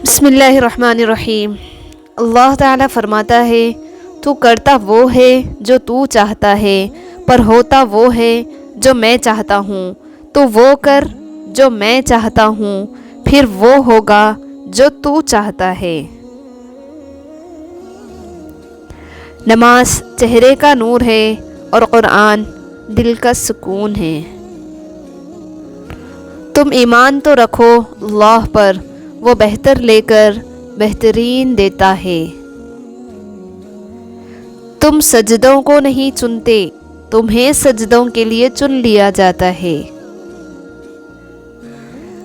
بسم اللہ الرحمن الرحیم۔ اللہ تعالیٰ فرماتا ہے تو کرتا وہ ہے جو تو چاہتا ہے، پر ہوتا وہ ہے جو میں چاہتا ہوں۔ تو وہ کر جو میں چاہتا ہوں، پھر وہ ہوگا جو تو چاہتا ہے۔ نماز چہرے کا نور ہے اور قرآن دل کا سکون ہے۔ تم ایمان تو رکھو اللہ پر، وہ بہتر لے کر بہترین دیتا ہے۔ تم سجدوں کو نہیں چنتے، تمہیں سجدوں کے لیے چن لیا جاتا ہے۔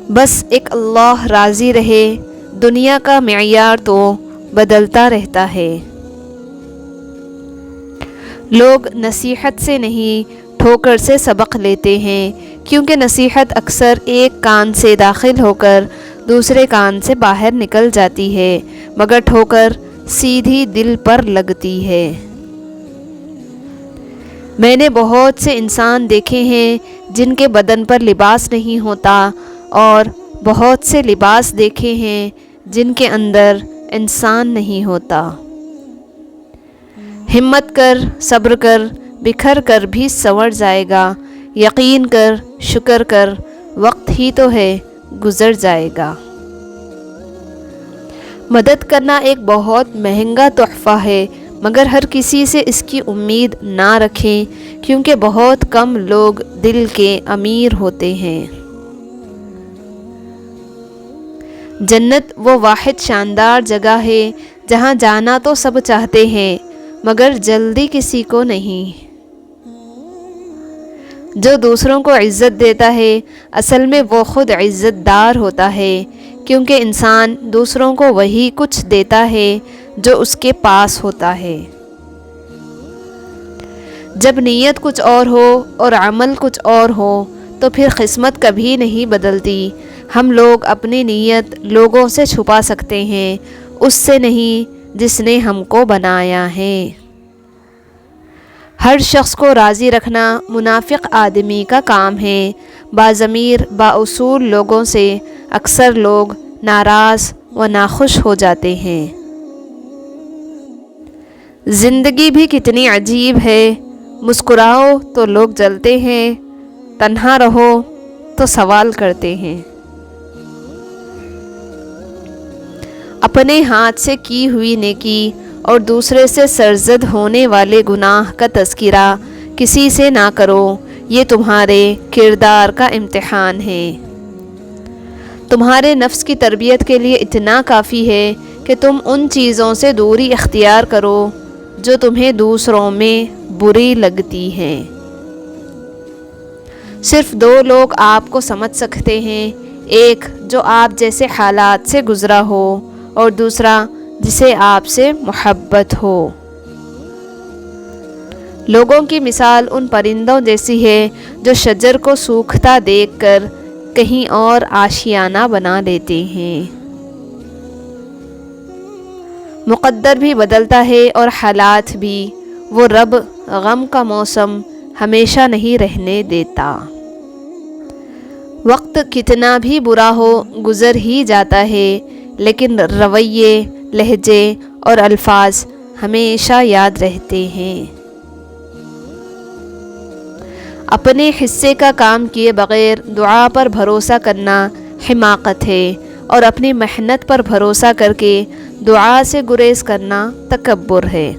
بس ایک اللہ راضی رہے، دنیا کا معیار تو بدلتا رہتا ہے۔ لوگ نصیحت سے نہیں ٹھوکر سے سبق لیتے ہیں، کیونکہ نصیحت اکثر ایک کان سے داخل ہو کر دوسرے کان سے باہر نکل جاتی ہے، مگر ٹھوکر سیدھی دل پر لگتی ہے۔ میں نے بہت سے انسان دیکھے ہیں جن کے بدن پر لباس نہیں ہوتا، اور بہت سے لباس دیکھے ہیں جن کے اندر انسان نہیں ہوتا۔ ہمت کر، صبر کر، بکھر کر بھی سنور جائے گا۔ یقین کر، شکر کر، وقت ہی تو ہے گزر جائے گا۔ مدد کرنا ایک بہت مہنگا تحفہ ہے، مگر ہر کسی سے اس کی امید نہ رکھیں، کیونکہ بہت کم لوگ دل کے امیر ہوتے ہیں۔ جنت وہ واحد شاندار جگہ ہے جہاں جانا تو سب چاہتے ہیں، مگر جلدی کسی کو نہیں۔ جو دوسروں کو عزت دیتا ہے، اصل میں وہ خود عزت دار ہوتا ہے، کیونکہ انسان دوسروں کو وہی کچھ دیتا ہے جو اس کے پاس ہوتا ہے۔ جب نیت کچھ اور ہو اور عمل کچھ اور ہو تو پھر قسمت کبھی نہیں بدلتی۔ ہم لوگ اپنی نیت لوگوں سے چھپا سکتے ہیں، اس سے نہیں جس نے ہم کو بنایا ہے۔ ہر شخص کو راضی رکھنا منافق آدمی کا کام ہے۔ باضمیر بااصول لوگوں سے اکثر لوگ ناراض و ناخوش ہو جاتے ہیں۔ زندگی بھی کتنی عجیب ہے، مسکراؤ تو لوگ جلتے ہیں، تنہا رہو تو سوال کرتے ہیں۔ اپنے ہاتھ سے کی ہوئی نیکی اور دوسرے سے سرزد ہونے والے گناہ کا تذکرہ کسی سے نہ کرو، یہ تمہارے کردار کا امتحان ہے۔ تمہارے نفس کی تربیت کے لیے اتنا کافی ہے کہ تم ان چیزوں سے دوری اختیار کرو جو تمہیں دوسروں میں بری لگتی ہیں۔ صرف دو لوگ آپ کو سمجھ سکتے ہیں، ایک جو آپ جیسے حالات سے گزرا ہو اور دوسرا جسے آپ سے محبت ہو۔ لوگوں کی مثال ان پرندوں جیسی ہے جو شجر کو سوکھتا دیکھ کر کہیں اور آشیانہ بنا لیتے ہیں۔ مقدر بھی بدلتا ہے اور حالات بھی، وہ رب غم کا موسم ہمیشہ نہیں رہنے دیتا۔ وقت کتنا بھی برا ہو گزر ہی جاتا ہے، لیکن رویے، لہجے اور الفاظ ہمیشہ یاد رہتے ہیں۔ اپنے حصے کا کام کیے بغیر دعا پر بھروسہ کرنا حماقت ہے، اور اپنی محنت پر بھروسہ کر کے دعا سے گریز کرنا تکبر ہے۔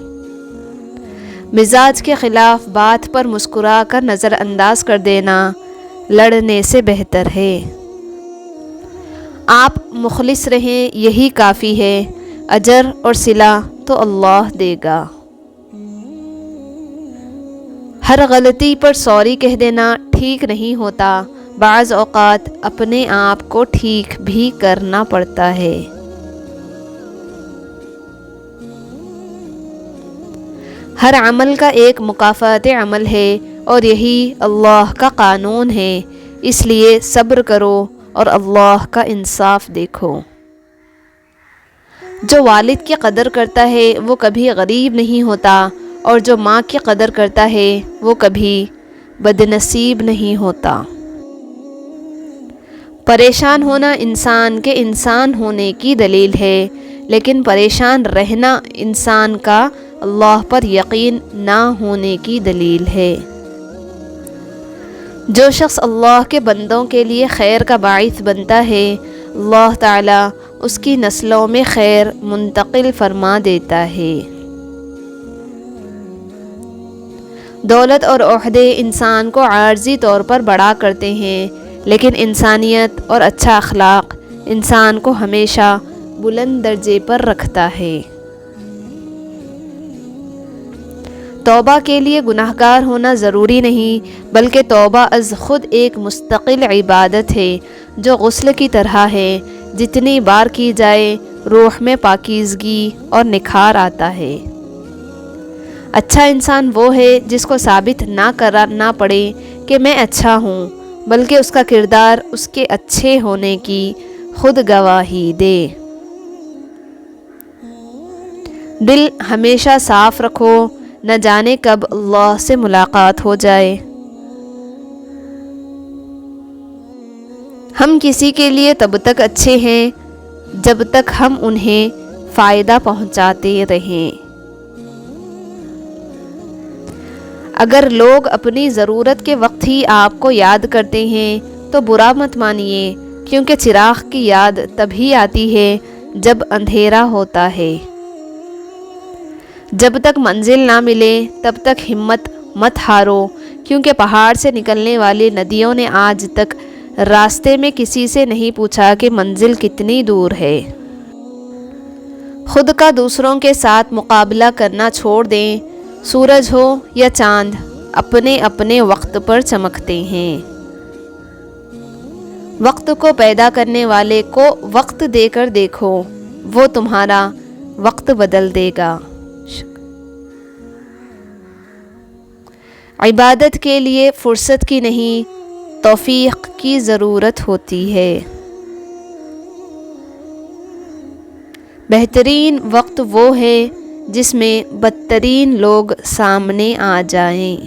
مزاج کے خلاف بات پر مسکرا کر نظر انداز کر دینا لڑنے سے بہتر ہے۔ آپ مخلص رہیں یہی کافی ہے، اجر اور صلہ تو اللہ دے گا۔ ہر غلطی پر سوری کہہ دینا ٹھیک نہیں ہوتا، بعض اوقات اپنے آپ کو ٹھیک بھی کرنا پڑتا ہے۔ ہر عمل کا ایک مکافات عمل ہے، اور یہی اللہ کا قانون ہے، اس لیے صبر کرو اور اللہ کا انصاف دیکھو۔ جو والد کی قدر کرتا ہے وہ کبھی غریب نہیں ہوتا، اور جو ماں کی قدر کرتا ہے وہ کبھی بدنصیب نہیں ہوتا۔ پریشان ہونا انسان کے انسان ہونے کی دلیل ہے، لیکن پریشان رہنا انسان کا اللہ پر یقین نہ ہونے کی دلیل ہے۔ جو شخص اللہ کے بندوں کے لیے خیر کا باعث بنتا ہے، اللہ تعالیٰ اس کی نسلوں میں خیر منتقل فرما دیتا ہے۔ دولت اور عہدے انسان کو عارضی طور پر بڑا کرتے ہیں، لیکن انسانیت اور اچھا اخلاق انسان کو ہمیشہ بلند درجے پر رکھتا ہے۔ توبہ کے لیے گناہ گار ہونا ضروری نہیں، بلکہ توبہ از خود ایک مستقل عبادت ہے جو غسل کی طرح ہے، جتنی بار کی جائے روح میں پاکیزگی اور نکھار آتا ہے۔ اچھا انسان وہ ہے جس کو ثابت نہ کرنا پڑے کہ میں اچھا ہوں، بلکہ اس کا کردار اس کے اچھے ہونے کی خود گواہی دے۔ دل ہمیشہ صاف رکھو، نہ جانے کب اللہ سے ملاقات ہو جائے۔ ہم کسی کے لیے تب تک اچھے ہیں جب تک ہم انہیں فائدہ پہنچاتے رہیں۔ اگر لوگ اپنی ضرورت کے وقت ہی آپ کو یاد کرتے ہیں تو برا مت مانیے، کیونکہ چراغ کی یاد تبھی آتی ہے جب اندھیرا ہوتا ہے۔ جب تک منزل نہ ملے تب تک ہمت مت ہارو، کیونکہ پہاڑ سے نکلنے والی ندیوں نے آج تک راستے میں کسی سے نہیں پوچھا کہ منزل کتنی دور ہے۔ خود کا دوسروں کے ساتھ مقابلہ کرنا چھوڑ دیں۔ سورج ہو یا چاند اپنے اپنے وقت پر چمکتے ہیں۔ وقت کو پیدا کرنے والے کو وقت دے کر دیکھو، وہ تمہارا وقت بدل دے گا۔ عبادت کے لیے فرصت کی نہیں، توفیق کی ضرورت ہوتی ہے۔ بہترین وقت وہ ہے جس میں بدترین لوگ سامنے آ جائیں۔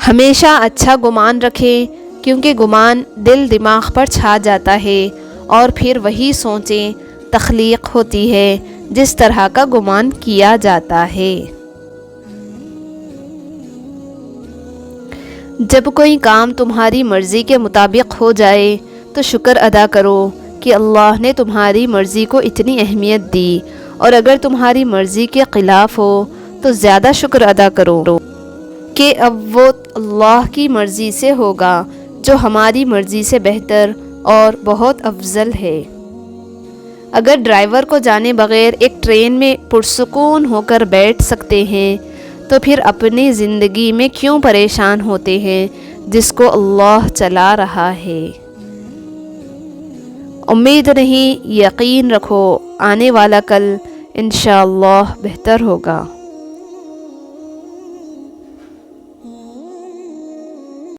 ہمیشہ اچھا گمان رکھیں، کیونکہ گمان دل دماغ پر چھا جاتا ہے اور پھر وہی سوچیں تخلیق ہوتی ہے جس طرح کا گمان کیا جاتا ہے۔ جب کوئی کام تمہاری مرضی کے مطابق ہو جائے تو شکر ادا کرو کہ اللہ نے تمہاری مرضی کو اتنی اہمیت دی، اور اگر تمہاری مرضی کے خلاف ہو تو زیادہ شکر ادا کرو کہ اب وہ اللہ کی مرضی سے ہوگا جو ہماری مرضی سے بہتر اور بہت افضل ہے۔ اگر ڈرائیور کو جانے بغیر ایک ٹرین میں پرسکون ہو کر بیٹھ سکتے ہیں تو پھر اپنی زندگی میں کیوں پریشان ہوتے ہیں جس کو اللہ چلا رہا ہے۔ امید نہیں، یقین رکھو، آنے والا کل انشاءاللہ بہتر ہوگا۔